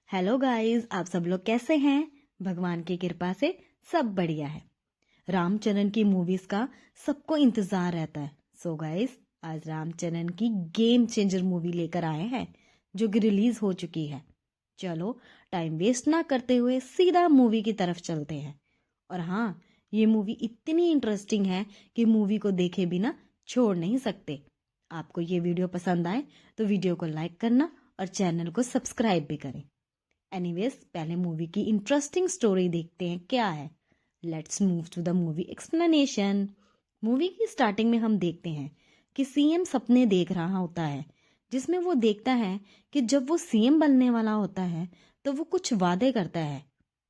Hello guys, आप सब लोग कैसे हैं। भगवान की कृपा से सब बढ़िया है। रामचरण की मूवीज का सबको इंतजार रहता है। सो गाइस, आज रामचरण की गेम चेंजर मूवी लेकर आए हैं जो कि रिलीज हो चुकी है। चलो टाइम वेस्ट ना करते हुए सीधा मूवी की तरफ चलते हैं। और हाँ, ये मूवी इतनी इंटरेस्टिंग है कि मूवी को देखे बिना छोड़ नहीं सकते। आपको ये वीडियो पसंद आए तो वीडियो को लाइक करना और चैनल को सब्सक्राइब भी करें। एनीवेज, पहले मूवी की इंटरेस्टिंग स्टोरी देखते हैं क्या है। Let's move to the movie explanation. Movie की स्टार्टिंग में हम देखते हैं कि सीएम सपने देख रहा होता है, जिसमें वो देखता है कि जब वो सीएम बनने वाला होता है तो वो कुछ वादे करता है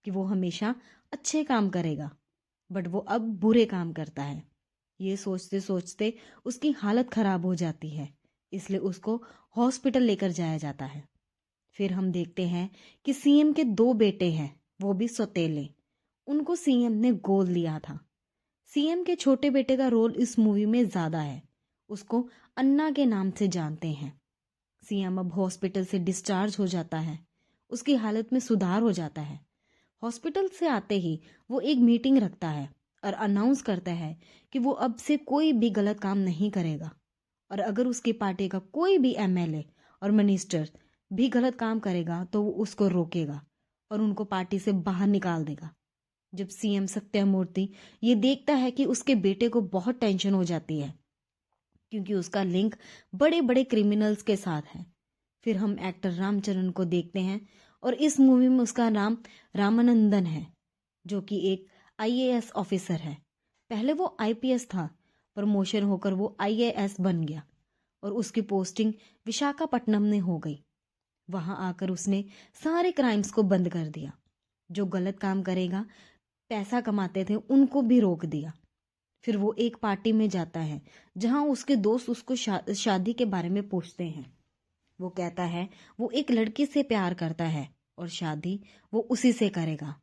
कि वो हमेशा अच्छे काम करेगा, बट वो अब बुरे काम करता है। ये सोचते सोचते उसकी हालत खराब हो जाती है, इसलिए उसको हॉस्पिटल लेकर जाया जाता है। फिर हम देखते हैं कि सीएम के दो बेटे हैं, वो भी सौतेले। उनको सीएम ने गोद लिया था। सीएम के छोटे बेटे का रोल इस मूवी में ज्यादा है। उसको अन्ना के नाम से जानते हैं। सीएम अब हॉस्पिटल से डिस्चार्ज हो जाता है। उसकी हालत में सुधार हो जाता है। हॉस्पिटल से आते ही वो एक मीटिंग रखता है और अनाउंस करता है कि वो अब से कोई भी गलत काम नहीं करेगा, और अगर उसकी पार्टी का कोई भी एमएलए और मिनिस्टर भी गलत काम करेगा तो वो उसको रोकेगा और उनको पार्टी से बाहर निकाल देगा। जब सीएम सत्यमूर्ति ये देखता है कि उसके बेटे को बहुत टेंशन हो जाती है, क्योंकि उसका लिंक बड़े बड़े क्रिमिनल्स के साथ है। फिर हम एक्टर रामचरण को देखते हैं और इस मूवी में उसका नाम रामानंदन है, जो कि एक आईएएस ऑफिसर है। पहले वो आईपीएस था, प्रमोशन होकर वो आईएएस बन गया और उसकी पोस्टिंग विशाखापट्टनम में हो गई। वहां आकर उसने सारे क्राइम्स को बंद कर दिया। जो गलत काम करेगा, पैसा कमाते थे, उनको भी रोक दिया। फिर वो एक पार्टी में जाता है जहां उसके दोस्त उसको शादी के बारे में पूछते हैं। वो कहता है वो एक लड़की से प्यार करता है और शादी वो उसी से करेगा।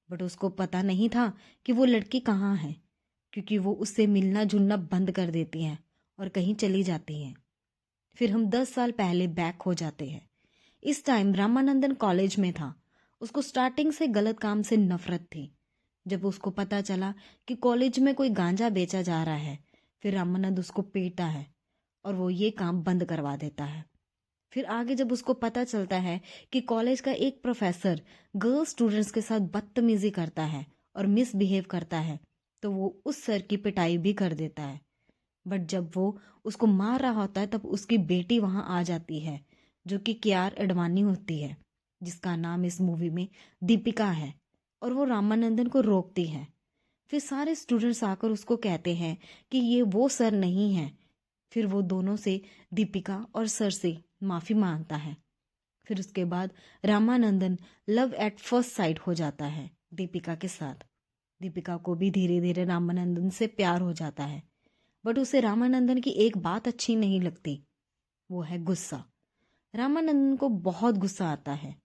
बट उसको पता नहीं था कि वो लड़की कहाँ है, क्योंकि वो उससे मिलना जुलना बंद कर देती है और कहीं चली जाती है। फिर हम 10 साल पहले बैक हो जाते हैं। इस टाइम रामानंदन कॉलेज में था। उसको स्टार्टिंग से गलत काम से नफरत थी। जब उसको पता चला कि कॉलेज में कोई गांजा बेचा जा रहा है, फिर रामानंद उसको पीटता है और वो ये काम बंद करवा देता है। फिर आगे जब उसको पता चलता है कि कॉलेज का एक प्रोफेसर गर्ल स्टूडेंट्स के साथ बदतमीजी करता है और मिसबिहेव करता है, तो वो उस सर की पिटाई भी कर देता है। बट जब वो उसको मार रहा होता है तब उसकी बेटी वहां आ जाती है, जो कि कियार एडवानी होती है, जिसका नाम इस मूवी में दीपिका है, और वो रामानंदन को रोकती है। फिर सारे स्टूडेंट्स आकर उसको कहते हैं कि ये वो सर नहीं है। फिर वो दोनों से, दीपिका और सर से, माफी मांगता है। फिर उसके बाद Ramanandan love at first sight हो जाता है दीपिका के साथ। दीपिका को भी धीरे धीरे रामानंदन से प्यार हो जाता है। बट उसे रामानंदन की एक बात अच्छी नहीं लगती, वो है गुस्सा। रामानंदन को बहुत गुस्सा आता है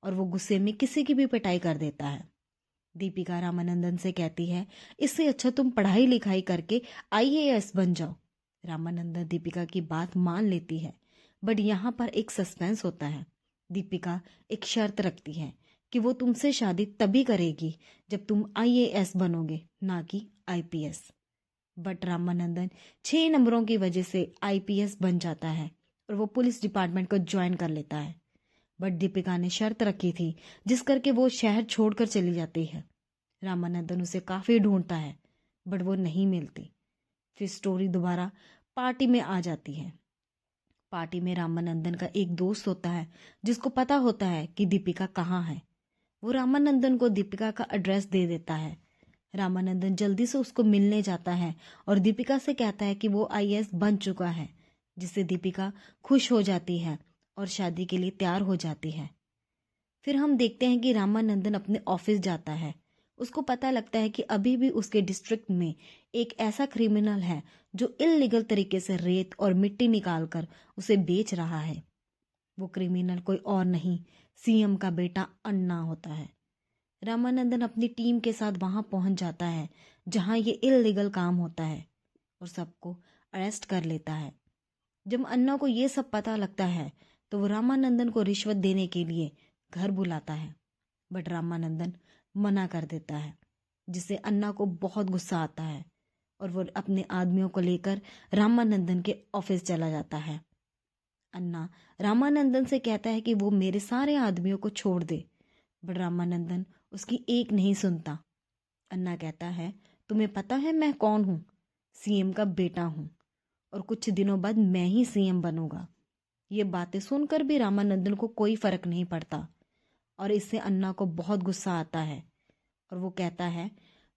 और वो गुस्से में किसी की भी पिटाई कर देता है। दीपिका रामानंदन से कहती है इससे अच्छा तुम पढ़ाई लिखाई करके आईएएस बन जाओ। रामानंदन दीपिका की बात मान लेती है, बट यहाँ पर एक सस्पेंस होता है। दीपिका एक शर्त रखती है कि वो तुमसे शादी तभी करेगी जब तुम आईएएस बनोगे, ना कि आईपीएस। बट रामानंदन 6 नंबरों की वजह से आईपीएस बन जाता है और वो पुलिस डिपार्टमेंट को ज्वाइन कर लेता है। बट दीपिका ने शर्त रखी थी जिस करके वो शहर छोड़कर चली जाती है। रामानंदन उसे काफी ढूंढता है, बट वो नहीं मिलती। फिर स्टोरी दोबारा पार्टी में आ जाती है। पार्टी में रामानंदन का एक दोस्त होता है जिसको पता होता है कि दीपिका कहाँ है। वो रामानंदन को दीपिका का एड्रेस दे देता है। रामानंदन जल्दी से उसको मिलने जाता है और दीपिका से कहता है कि वो आईएएस बन चुका है, जिससे दीपिका खुश हो जाती है और शादी के लिए तैयार हो जाती है। फिर हम देखते हैं कि रामानंदन अपने ऑफिस जाता है। उसको पता लगता है कि अभी भी उसके डिस्ट्रिक्ट में एक ऐसा क्रिमिनल है जो इल्लीगल तरीके से रेत और मिट्टी निकालकर उसे बेच रहा है। वो क्रिमिनल कोई और नहीं, सीएम का बेटा अन्ना होता है। रामानंदन अपनी टीम के साथ वहां पहुंच जाता है जहां ये इल्लीगल काम होता है और सबको अरेस्ट कर लेता है। जब अन्ना को ये सब पता लगता है तो वो रामानंदन को रिश्वत देने के लिए घर बुलाता है, बट रामानंदन मना कर देता है, जिससे अन्ना को बहुत गुस्सा आता है और वो अपने आदमियों को लेकर रामानंदन के ऑफिस चला जाता है। अन्ना रामानंदन से कहता है कि वो मेरे सारे आदमियों को छोड़ दे, बट रामानंदन उसकी एक नहीं सुनता। अन्ना कहता है, तुम्हें पता है मैं कौन हूँ? सीएम का बेटा हूँ और कुछ दिनों बाद मैं ही सीएम बनूंगा। ये बातें सुनकर भी रामानंदन को कोई फर्क नहीं पड़ता और इससे अन्ना को बहुत गुस्सा आता है और वो कहता है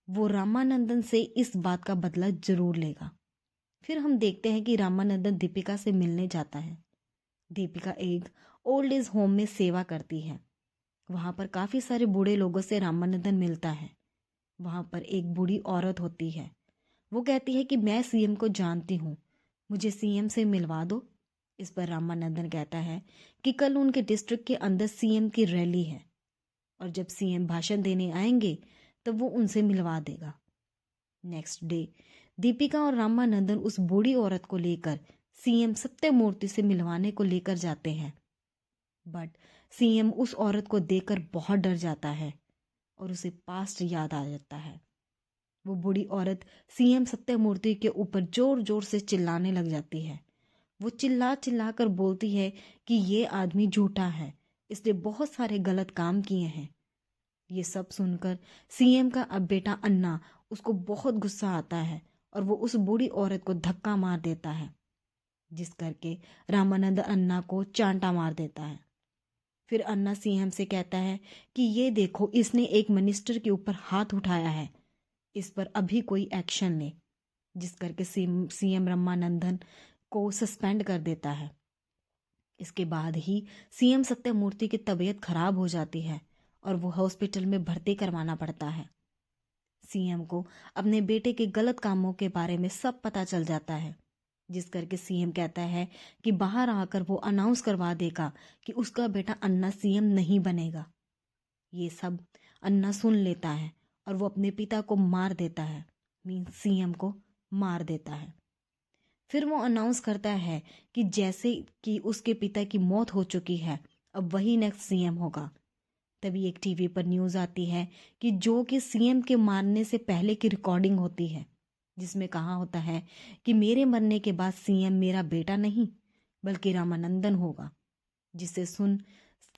वो रामानंदन से इस बात का बदला जरूर लेगा। फिर हम देखते हैं कि रामानंदन दीपिका से मिलने जाता है। दीपिका एक ओल्ड एज होम में सेवा करती है। वहां पर काफी सारे बूढ़े लोगों से रामानंदन मिलता है। वहां पर एक बूढ़ी औरत होती है। वो कहती है कि मैं सीएम को जानती हूँ, मुझे सीएम से मिलवा दो। इस पर रामानंदन कहता है कि कल उनके डिस्ट्रिक्ट के अंदर सीएम की रैली है और जब सीएम भाषण देने आएंगे तब वो उनसे मिलवा देगा। नेक्स्ट डे दीपिका और रामानंदन उस बूढ़ी औरत को लेकर सीएम सत्यमूर्ति से मिलवाने को लेकर जाते हैं, बट सीएम उस औरत को देखकर बहुत डर जाता है और उसे पास्ट याद आ जाता है। वो बूढ़ी औरत सीएम सत्यमूर्ति के ऊपर जोर जोर से चिल्लाने लग जाती है। वो चिल्ला चिल्ला कर बोलती है कि ये आदमी झूठा है, इसने बहुत सारे गलत काम किए हैं। ये सब सुनकर सीएम का अब बेटा अन्ना, उसको बहुत गुस्सा आता है और वो उस बूढ़ी औरत को धक्का मार देता है, जिस करके रामानंद अन्ना को चांटा मार देता है। फिर अन्ना सीएम से कहता है कि ये देखो, इसने एक मिनिस्टर के ऊपर हाथ उठाया है, इस पर अभी कोई एक्शन ले। जिस करके सीएम रामानंदन को सस्पेंड कर देता है। इसके बाद ही सीएम सत्यमूर्ति की तबीयत खराब हो जाती है और वो हॉस्पिटल में भर्ती करवाना पड़ता है। सीएम को अपने बेटे के गलत कामों के बारे में सब पता चल जाता है, जिस करके सीएम कहता है कि बाहर आकर वो अनाउंस करवा देगा कि उसका बेटा अन्ना सीएम नहीं बनेगा। ये सब अन्ना सुन लेता है और वो अपने पिता को मार देता है, मीन्स सीएम को मार देता है। फिर वो अनाउंस करता है कि जैसे कि उसके पिता की मौत हो चुकी है, अब वही नेक्स्ट सीएम होगा। तभी एक टीवी पर न्यूज़ आती है कि जो कि सीएम के मारने से पहले की रिकॉर्डिंग होती है, जिसमें कहा होता है कि मेरे मरने के बाद सीएम मेरा बेटा नहीं बल्कि रामानंदन होगा, जिसे सुन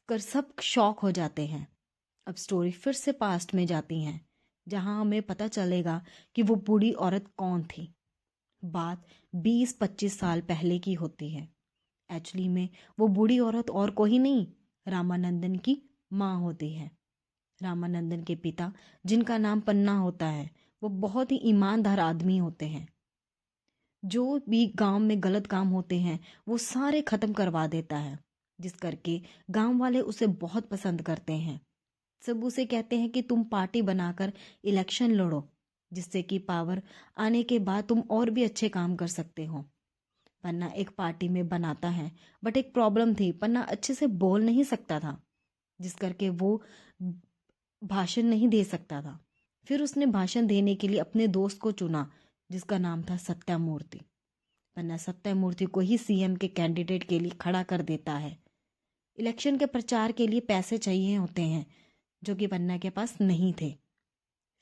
कर सब शॉक हो जाते हैं। अब स्टोरी फिर से पास्ट में जाती है, जहां हमें पता चलेगा कि वो बूढ़ी औरत कौन थी। बात 20-25 साल पहले की होती है। एक्चुअली में वो बूढ़ी औरत और कोई नहीं, रामानंदन की माँ होती है। रामानंदन के पिता, जिनका नाम पन्ना होता है, वो बहुत ही ईमानदार आदमी होते हैं। जो भी गांव में गलत काम होते हैं वो सारे खत्म करवा देता है, जिस करके गांव वाले उसे बहुत पसंद करते हैं। सब उसे कहते हैं कि तुम पार्टी बनाकर इलेक्शन लड़ो, जिससे कि पावर आने के बाद तुम और भी अच्छे काम कर सकते हो। पन्ना एक पार्टी में बनाता है, बट एक प्रॉब्लम थी, पन्ना अच्छे से बोल नहीं सकता था, जिस करके वो भाषण नहीं दे सकता था। फिर उसने भाषण देने के लिए अपने दोस्त को चुना, जिसका नाम था सत्यमूर्ति। पन्ना सत्यमूर्ति को ही सीएम के कैंडिडेट के लिए खड़ा कर देता है। इलेक्शन के प्रचार के लिए पैसे चाहिए होते हैं, जो कि पन्ना के पास नहीं थे।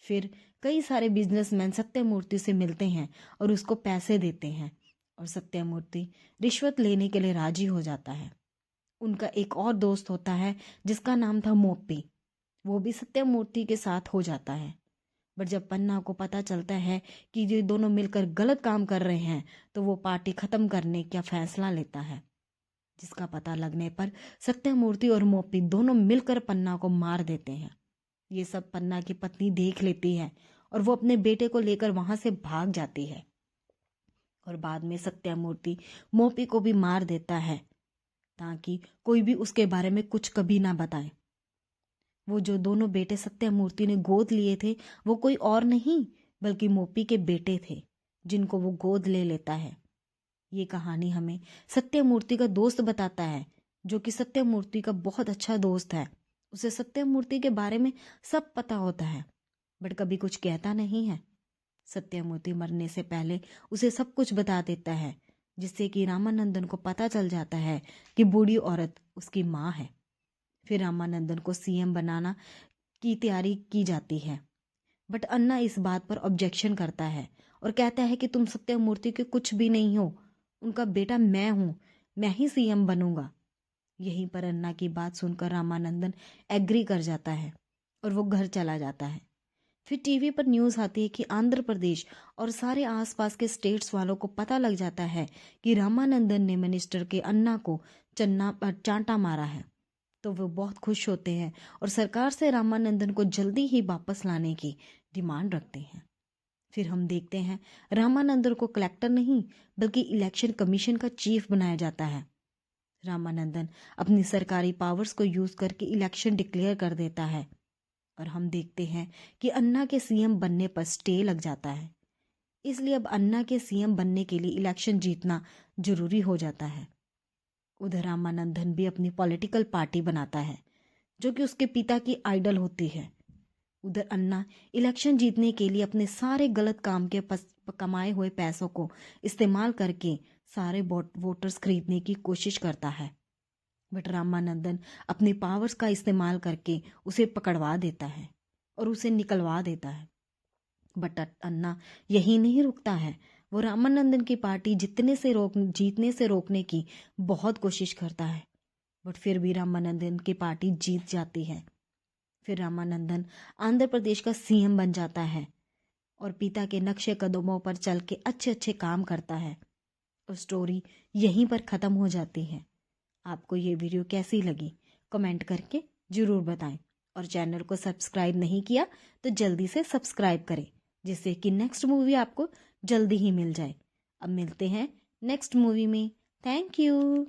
फिर कई सारे बिजनेसमैन सत्यमूर्ति से मिलते हैं और उसको पैसे देते हैं और सत्यमूर्ति रिश्वत लेने के लिए राजी हो जाता है। उनका एक और दोस्त होता है जिसका नाम था मोपी, वो भी सत्यमूर्ति के साथ हो जाता है। बट जब पन्ना को पता चलता है कि ये दोनों मिलकर गलत काम कर रहे हैं, तो वो पार्टी खत्म करने का फैसला लेता है, जिसका पता लगने पर सत्यमूर्ति और मोपी दोनों मिलकर पन्ना को मार देते हैं। ये सब पन्ना की पत्नी देख लेती है और वो अपने बेटे को लेकर वहां से भाग जाती है और बाद में सत्यमूर्ति मोपी को भी मार देता है, ताकि कोई भी उसके बारे में कुछ कभी ना बताए। वो जो दोनों बेटे सत्यमूर्ति ने गोद लिए थे, वो कोई और नहीं बल्कि मोपी के बेटे थे, जिनको वो गोद ले लेता है। ये कहानी हमें सत्यमूर्ति का दोस्त बताता है, जो कि सत्यमूर्ति का बहुत अच्छा दोस्त है। उसे सत्यमूर्ति के बारे में सब पता होता है, बट कभी कुछ कहता नहीं है। सत्यमूर्ति मरने से पहले उसे सब कुछ बता देता है, जिससे कि रामानंदन को पता चल जाता है कि बूढ़ी औरत उसकी माँ है। फिर रामानंदन को सीएम बनाना की तैयारी की जाती है, बट अन्ना इस बात पर ऑब्जेक्शन करता है और कहता है कि तुम सत्यमूर्ति के कुछ भी नहीं हो, उनका बेटा मैं हूं, मैं ही सीएम बनूंगा। यहीं पर अन्ना की बात सुनकर रामानंदन एग्री कर जाता है और वो घर चला जाता है। फिर टीवी पर न्यूज़ आती है कि आंध्र प्रदेश और सारे आसपास के स्टेट्स वालों को पता लग जाता है कि रामानंदन ने मिनिस्टर के अन्ना को चांटा मारा है। तो वो बहुत खुश होते हैं और सरकार से रामानंदन को जल्दी ही वापस लाने की डिमांड रखते हैं। फिर हम देखते हैं रामानंदन को कलेक्टर नहीं बल्कि इलेक्शन कमीशन का चीफ बनाया जाता है। रामानंदन अपनी सरकारी पावर्स को यूज करके इलेक्शन डिक्लेयर कर देता है और हम देखते हैं कि अन्ना के सीएम बनने पर स्टे लग जाता है। इसलिए अब अन्ना के सीएम बनने के लिए इलेक्शन जीतना जरूरी हो जाता है। उधर रामानंदन भी अपनी पॉलिटिकल पार्टी बनाता है जो कि उसके पिता की आइडल होती है। उधर अन्ना इलेक्शन जीतने के लिए अपने सारे गलत काम के कमाए हुए पैसों को इस्तेमाल करके सारे वोटर्स खरीदने की कोशिश करता है, बट रामानंदन अपनी पावर्स का इस्तेमाल करके उसे पकड़वा देता है और उसे निकलवा देता है। बट अन्ना यही नहीं रुकता है, वो रामानंदन की पार्टी जीतने से रोकने की बहुत कोशिश करता है, बट फिर भी रामानंदन की पार्टी जीत जाती है। फिर रामानंदन आंध्र प्रदेश का सीएम बन जाता है और पिता के नक्शे कदमों पर चल के अच्छे अच्छे काम करता है और स्टोरी यहीं पर ख़त्म हो जाती है। आपको ये वीडियो कैसी लगी कमेंट करके ज़रूर बताएं और चैनल को सब्सक्राइब नहीं किया तो जल्दी से सब्सक्राइब करें जिससे कि नेक्स्ट मूवी आपको जल्दी ही मिल जाए। अब मिलते हैं नेक्स्ट मूवी में। Thank you.